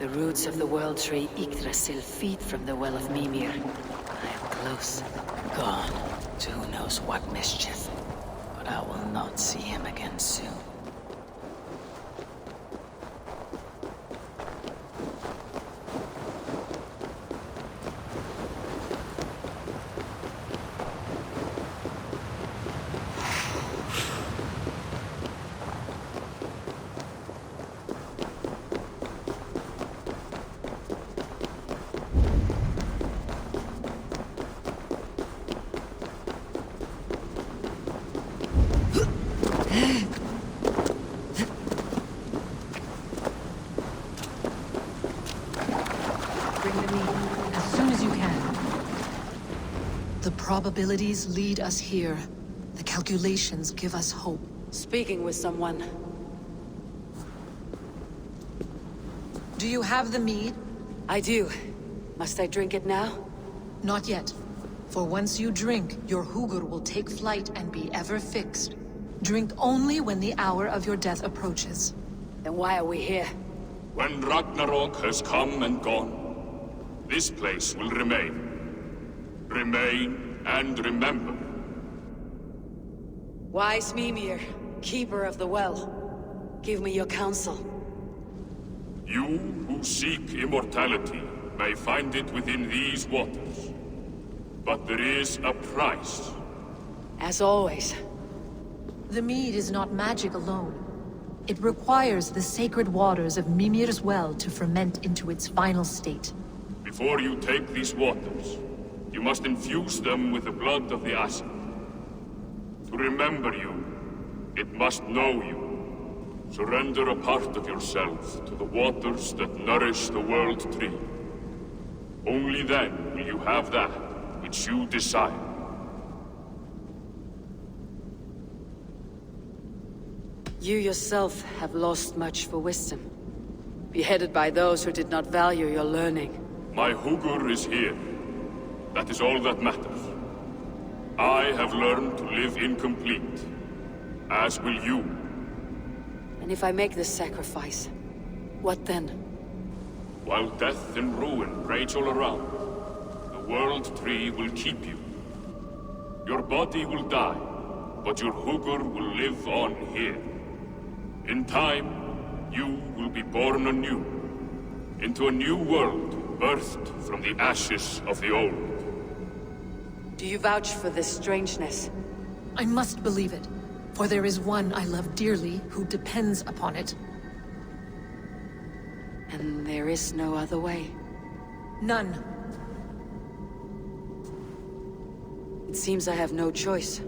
The roots of the World Tree Yggdrasil feed from the Well of Mimir. I am close. Gone to who knows what mischief. But I will not see him again soon. The probabilities lead us here. The calculations give us hope. Speaking with someone. Do you have the mead? I do. Must I drink it now? Not yet. For once you drink, your Hugur will take flight and be ever fixed. Drink only when the hour of your death approaches. Then why are we here? When Ragnarok has come and gone, this place will remain. Remain and remember. Wise Mimir, keeper of the well, give me your counsel. You who seek immortality may find it within these waters. But there is a price. As always. The mead is not magic alone. It requires the sacred waters of Mimir's well to ferment into its final state. Before you take these waters, you must infuse them with the blood of the Asgard. To remember you, it must know you. Surrender a part of yourself to the waters that nourish the World Tree. Only then will you have that which you desire. You yourself have lost much for wisdom. Beheaded by those who did not value your learning. My Hugur is here. That is all that matters. I have learned to live incomplete, as will you. And if I make this sacrifice, what then? While death and ruin rage all around, the World Tree will keep you. Your body will die, but your Hugur will live on here. In time, you will be born anew, into a new world birthed from the ashes of the old. Do you vouch for this strangeness? I must believe it, for there is one I love dearly who depends upon it. And there is no other way? None. It seems I have no choice.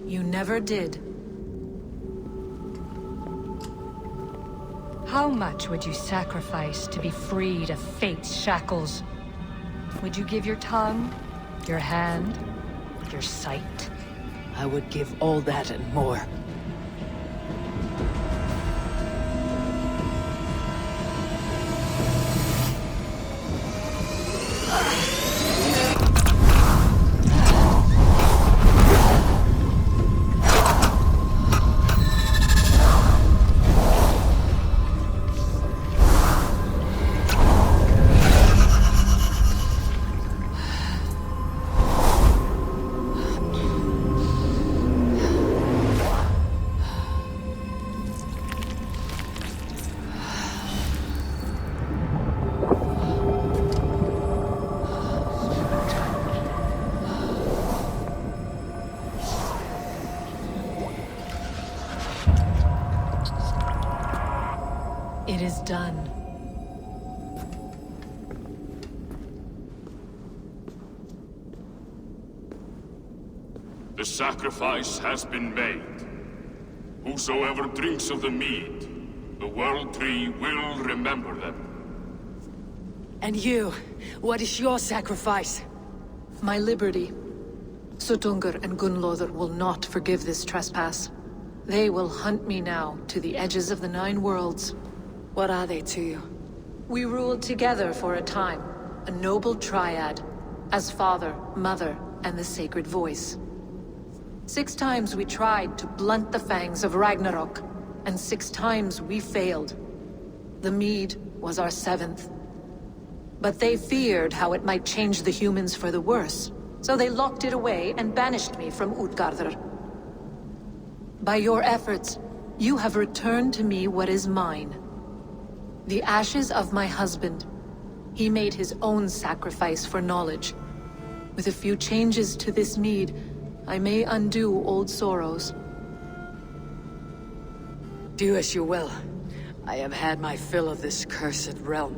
You never did. How much would you sacrifice to be freed of fate's shackles? Would you give your tongue, your hand, your sight? I would give all that and more. It is done. The sacrifice has been made. Whosoever drinks of the mead, the World Tree will remember them. And you, what is your sacrifice? My liberty. Suttungr and Gunnlóðr will not forgive this trespass. They will hunt me now to the edges of the 9 worlds. What are they to you? We ruled together for a time, a noble triad, as father, mother, and the sacred voice. 6 times we tried to blunt the fangs of Ragnarok, and 6 times we failed. The mead was our seventh. But they feared how it might change the humans for the worse, so they locked it away and banished me from Utgardr. By your efforts, you have returned to me what is mine. The ashes of my husband. He made his own sacrifice for knowledge. With a few changes to this mead, I may undo old sorrows. Do as you will. I have had my fill of this cursed realm.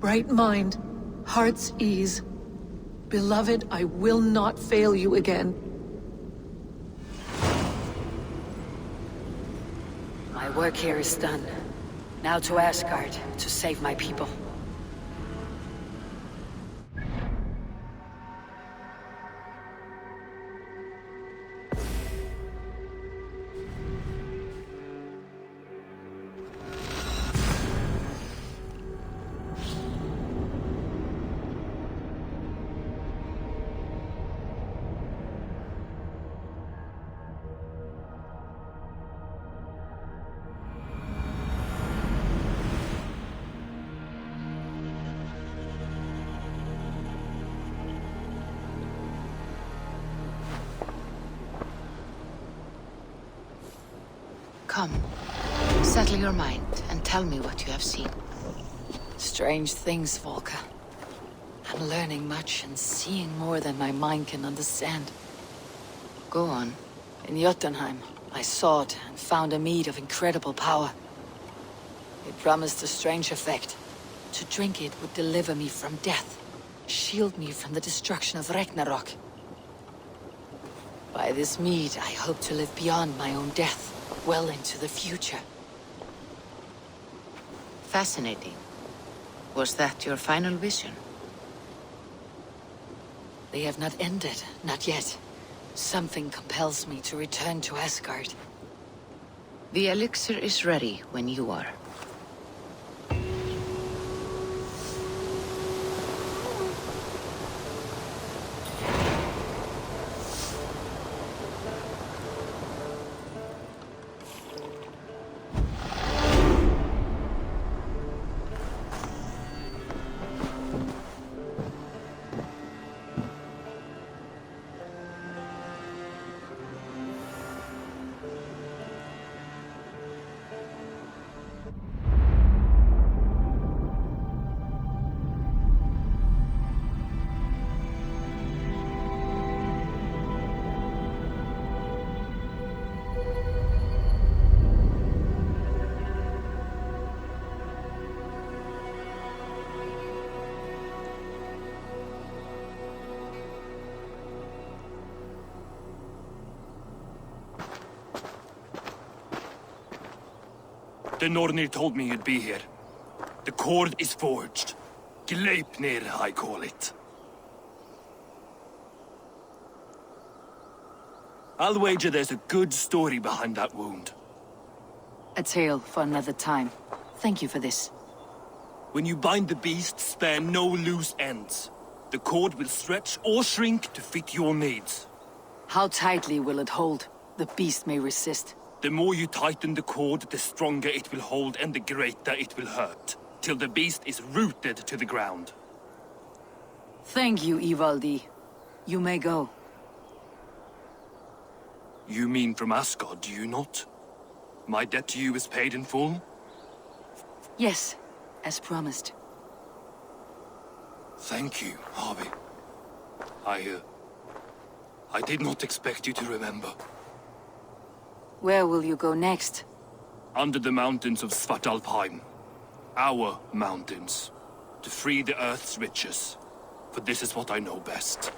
Bright mind, heart's ease. Beloved, I will not fail you again. My work here is done. Now to Asgard, to save my people. Come, settle your mind and tell me what you have seen. Strange things, Volka. I'm learning much and seeing more than my mind can understand. Go on. In Jotunheim, I sought and found a mead of incredible power. It promised a strange effect. To drink it would deliver me from death, shield me from the destruction of Ragnarok. By this mead, I hope to live beyond my own death, well into the future. Fascinating. Was that your final vision? They have not ended, not yet. Something compels me to return to Asgard. The elixir is ready when you are. The Nornir told me you'd be here. The cord is forged. Gleipnir, I call it. I'll wager there's a good story behind that wound. A tale for another time. Thank you for this. When you bind the beast, spare no loose ends. The cord will stretch or shrink to fit your needs. How tightly will it hold? The beast may resist. The more you tighten the cord, the stronger it will hold and the greater it will hurt, till the beast is rooted to the ground. Thank you, Ivaldi. You may go. You mean from Asgard, do you not? My debt to you is paid in full? Yes, as promised. Thank you, Harvey. I did not expect you to remember. Where will you go next? Under the mountains of Svartalfheim. Our mountains. To free the Earth's riches. For this is what I know best.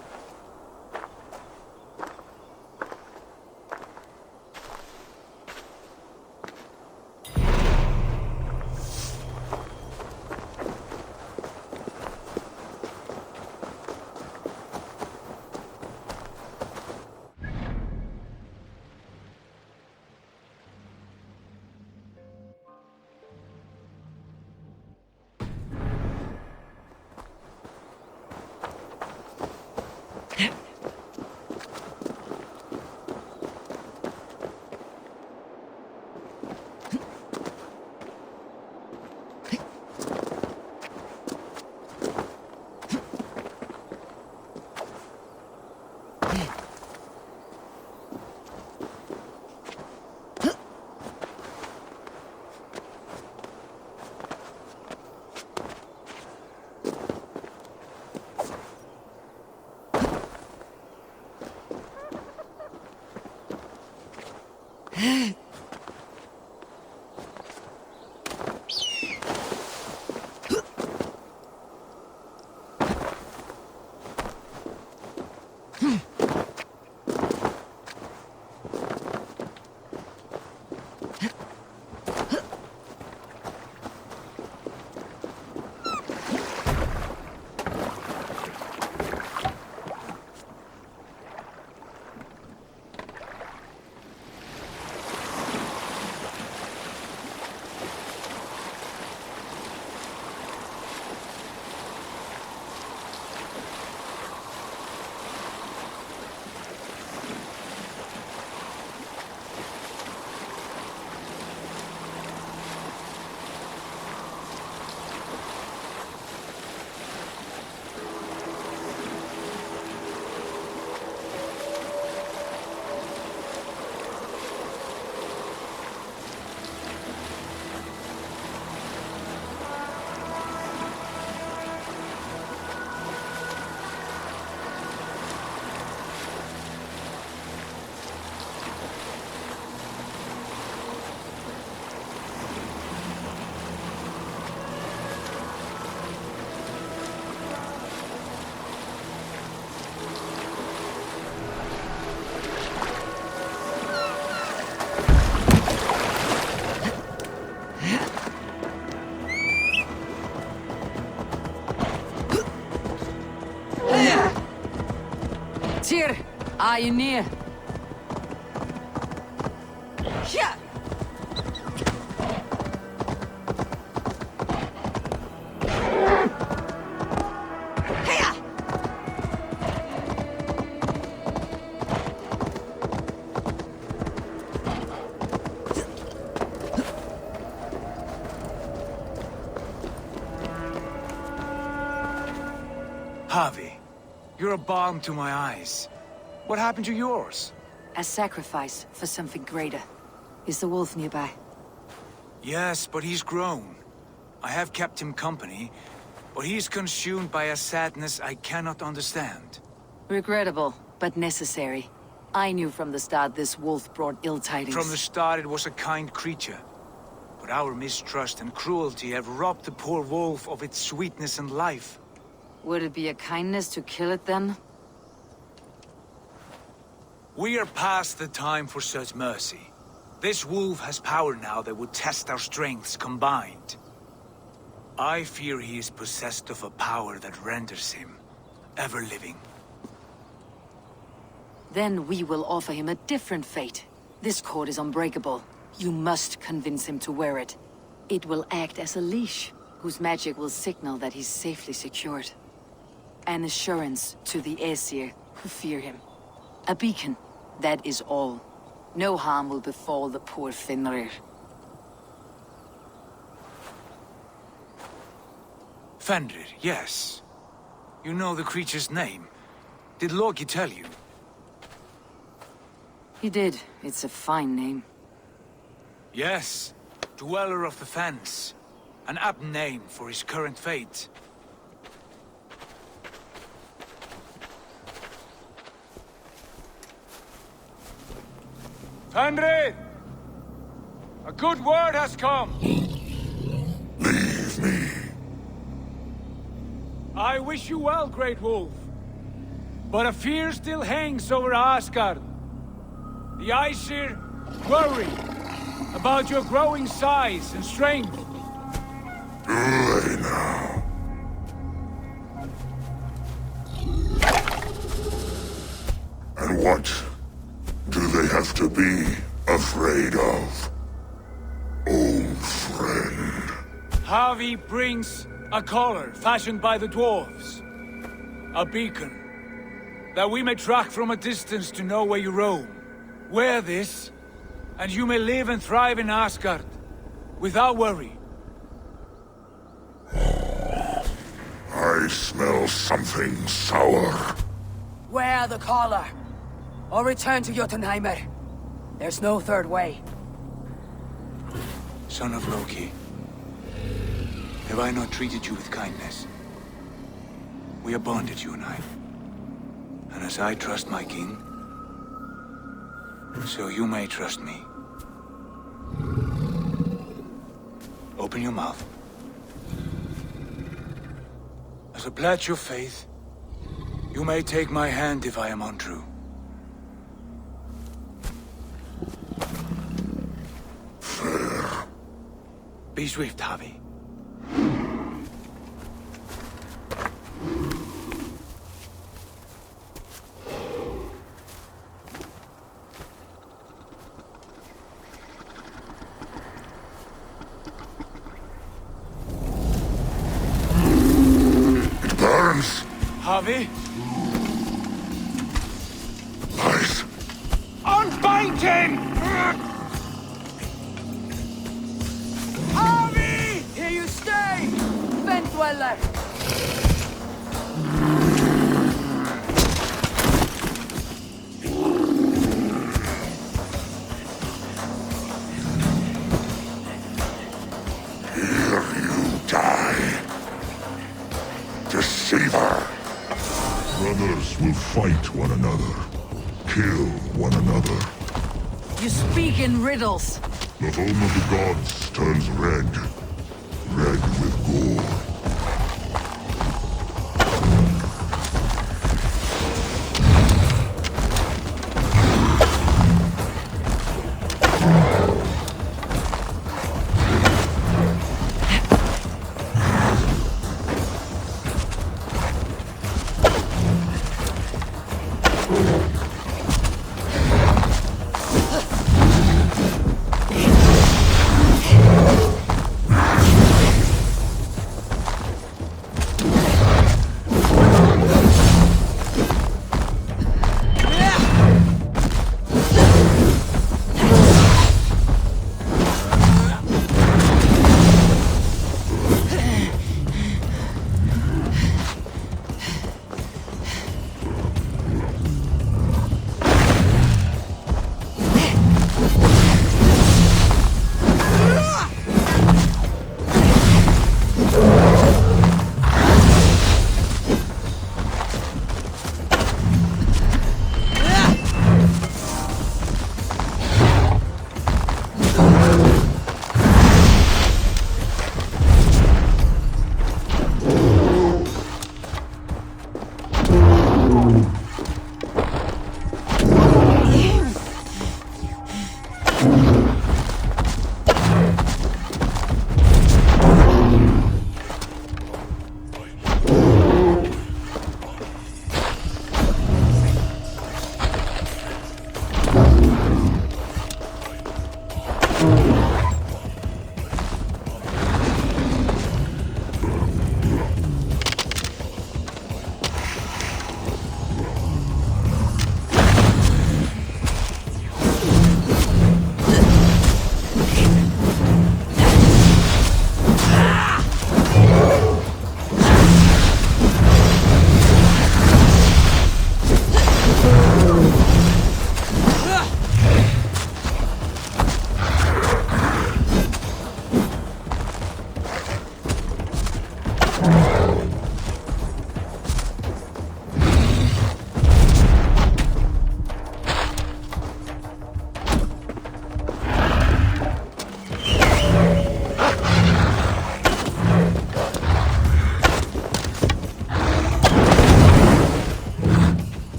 Tyr, are you near? Yeah. Harvey, you're a balm to my eyes. What happened to yours? A sacrifice for something greater. Is the wolf nearby? Yes, but he's grown. I have kept him company, but he's consumed by a sadness I cannot understand. Regrettable, but necessary. I knew from the start this wolf brought ill tidings. From the start it was a kind creature. But our mistrust and cruelty have robbed the poor wolf of its sweetness and life. Would it be a kindness to kill it then? We are past the time for such mercy. This wolf has power now that would test our strengths combined. I fear he is possessed of a power that renders him ever-living. Then we will offer him a different fate. This cord is unbreakable. You must convince him to wear it. It will act as a leash, whose magic will signal that he's safely secured. An assurance to the Aesir who fear him. A beacon, that is all. No harm will befall the poor Fenrir. Fenrir, yes. You know the creature's name. Did Loki tell you? He did. It's a fine name. Yes. Dweller of the Fens. An apt name for his current fate. Fenrir! A good word has come! Leave me. I wish you well, Great Wolf. But a fear still hangs over Asgard. The Aesir worry about your growing size and strength. Do they now? And what do they have to be afraid of? Old friend. Harvey brings a collar fashioned by the dwarves. A beacon. That we may track from a distance to know where you roam. Wear this, and you may live and thrive in Asgard. Without worry. I smell something sour. Wear the collar, or return to Jotunheimer. There's no third way. Son of Loki, have I not treated you with kindness? We are bonded, you and I. And as I trust my king, so you may trust me. Open your mouth. As a pledge of faith, you may take my hand if I am untrue. Fair. Be swift, Harvey. It burns. Harvey? Lies. Unbind him! Harvey! Here you stay! Fen Dweller! Here you die. Deceiver. Brothers will fight one another. Kill one another. You speak in riddles. The home of the gods turns red. Red with gore.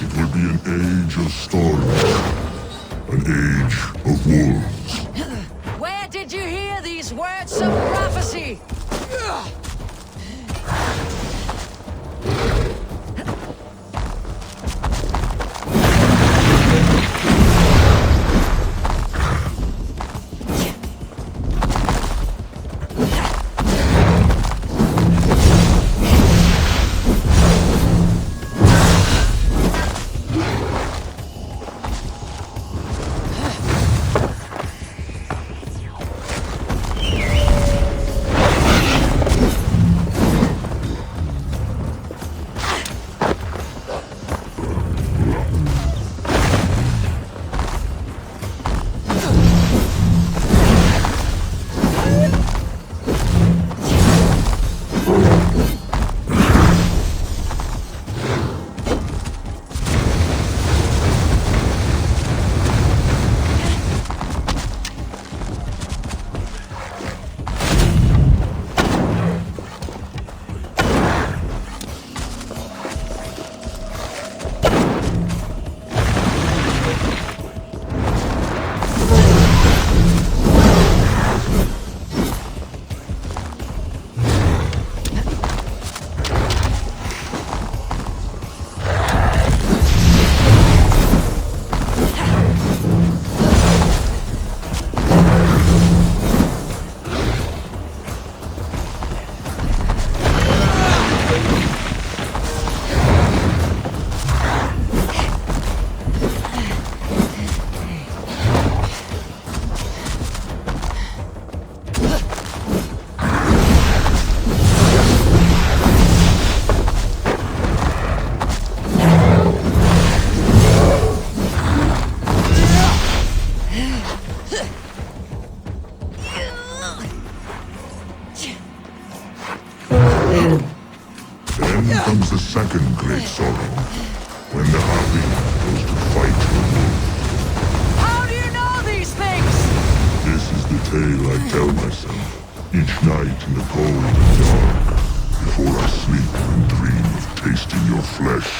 It will be an age of storms. An age of wolves. Where did you hear these words of prophecy? Then comes the second great sorrow, when the happy goes to fight the wolf. How do you know these things? This is the tale I tell myself, each night in the cold and dark, before I sleep and dream of tasting your flesh.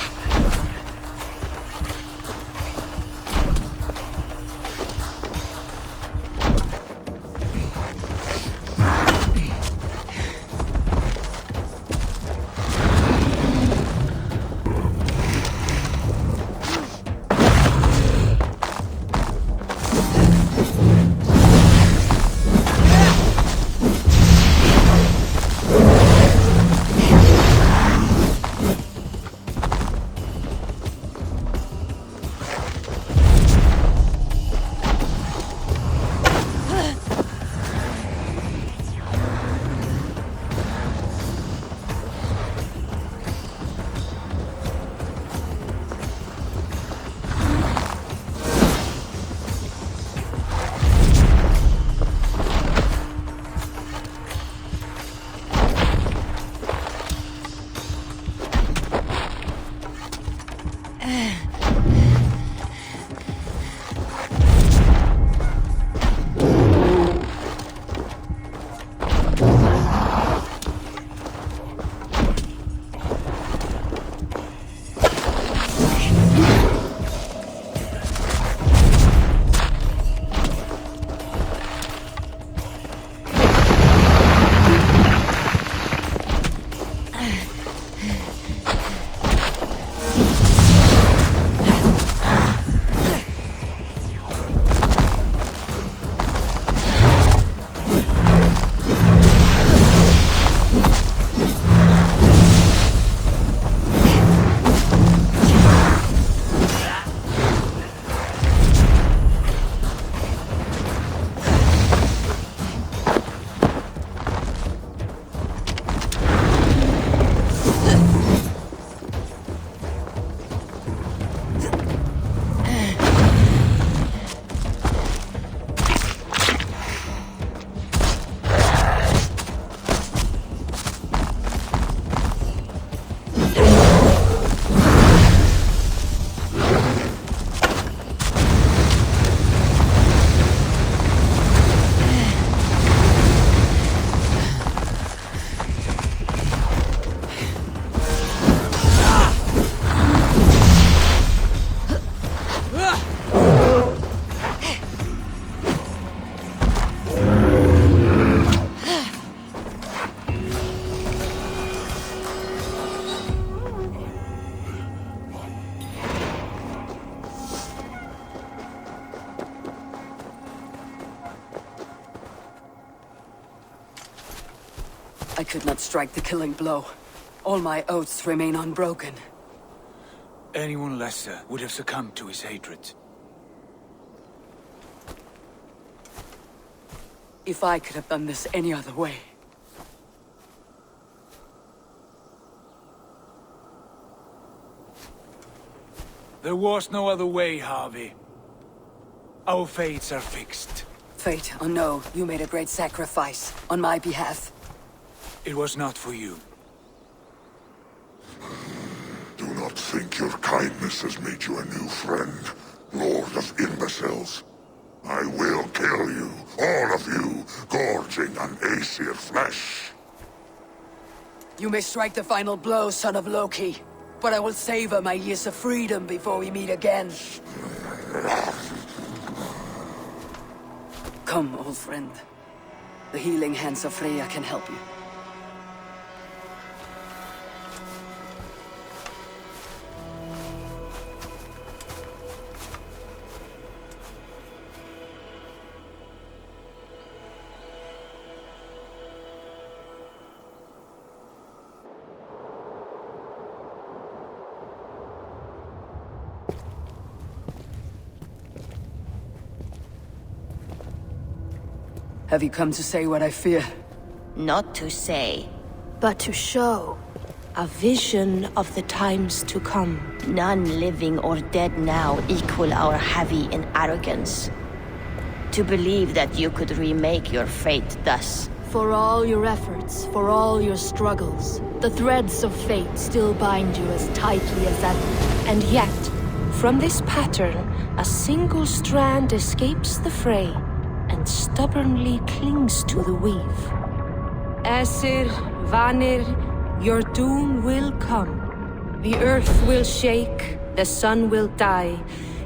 I could not strike the killing blow. All my oaths remain unbroken. Anyone lesser would have succumbed to his hatred. If I could have done this any other way. There was no other way, Harvey. Our fates are fixed. Fate, oh no, you made a great sacrifice on my behalf. It was not for you. Do not think your kindness has made you a new friend, Lord of Imbeciles. I will kill you, all of you, gorging on Aesir flesh. You may strike the final blow, son of Loki. But I will savor my years of freedom before we meet again. Come, old friend. The healing hands of Freya can help you. Have you come to say what I fear? Not to say, but to show. A vision of the times to come. None living or dead now equal our heavy in arrogance. To believe that you could remake your fate thus. For all your efforts, for all your struggles, the threads of fate still bind you as tightly as ever. And yet, from this pattern, a single strand escapes the fray and stubbornly clings to the weave. Aesir, Vanir, your doom will come. The earth will shake, the sun will die.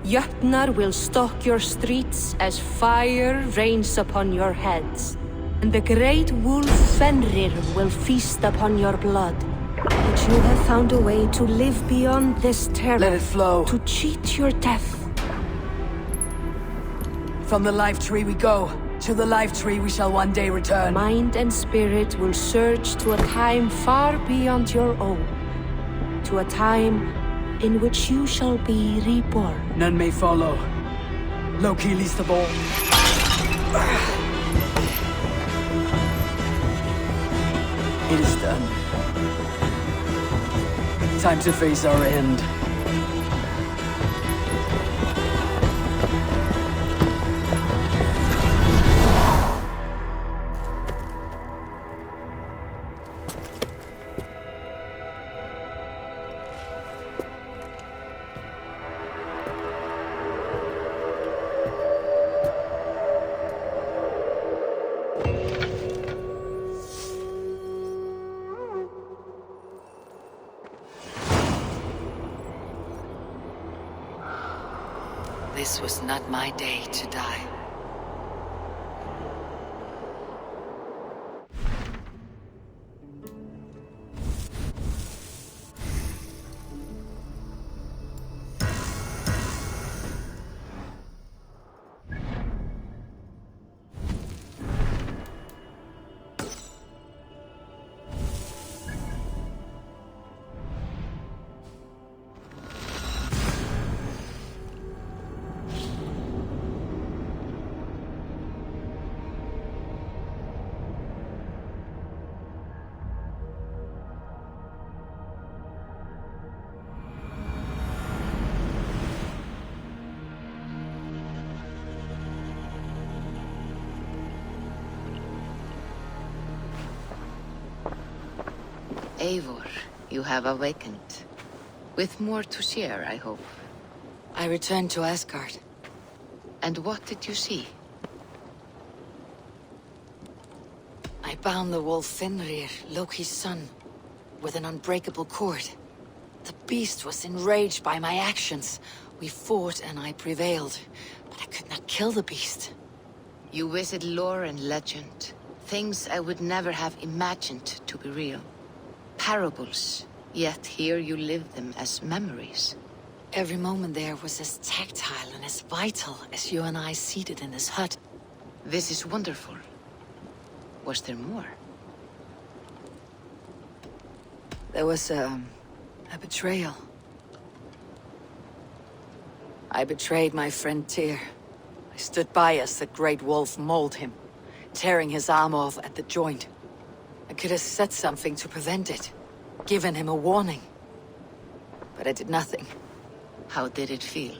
Jötnar will stalk your streets as fire rains upon your heads. And the great wolf Fenrir will feast upon your blood. But you have found a way to live beyond this terror. Let it flow. To cheat your death. From the life tree we go. To the life tree we shall one day return. Mind and spirit will surge to a time far beyond your own. To a time in which you shall be reborn. None may follow. Loki least of all. It is done. Time to face our end. This was not my day to die. Eivor, you have awakened. With more to share, I hope. I returned to Asgard. And what did you see? I bound the wolf Fenrir, Loki's son, with an unbreakable cord. The beast was enraged by my actions. We fought and I prevailed, but I could not kill the beast. You visit lore and legend. Things I would never have imagined to be real. Parables, yet here you live them as memories. Every moment there was as tactile and as vital as you and I seated in this hut. This is wonderful. Was there more? There was a betrayal. I betrayed my friend Tyr. I stood by as the Great Wolf mauled him, tearing his arm off at the joint. I could have said something to prevent it, given him a warning. But I did nothing. How did it feel?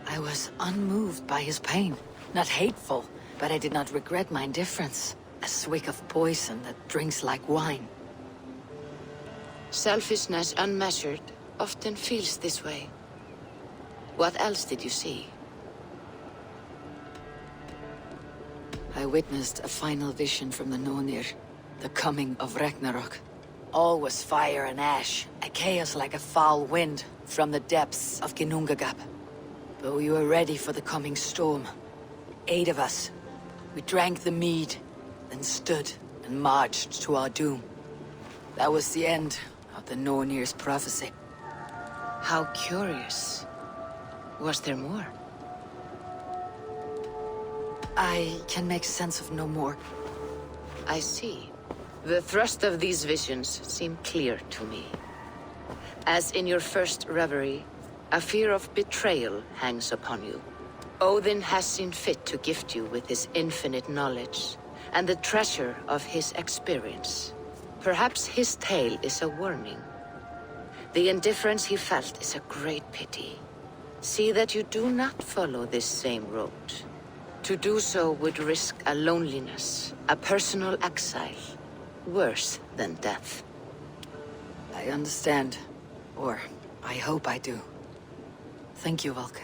I was unmoved by his pain. Not hateful, but I did not regret my indifference. A swig of poison that drinks like wine. Selfishness unmeasured often feels this way. What else did you see? I witnessed a final vision from the Nornir, the coming of Ragnarok. All was fire and ash, a chaos like a foul wind from the depths of Ginnungagap. But we were ready for the coming storm. 8 of us. We drank the mead, then stood and marched to our doom. That was the end of the Nornir's prophecy. How curious. Was there more? I can make sense of no more. I see. The thrust of these visions seem clear to me. As in your first reverie, a fear of betrayal hangs upon you. Odin has seen fit to gift you with his infinite knowledge, and the treasure of his experience. Perhaps his tale is a warning. The indifference he felt is a great pity. See that you do not follow this same road. To do so would risk a loneliness, a personal exile, worse than death. I understand. Or, I hope I do. Thank you, Valka.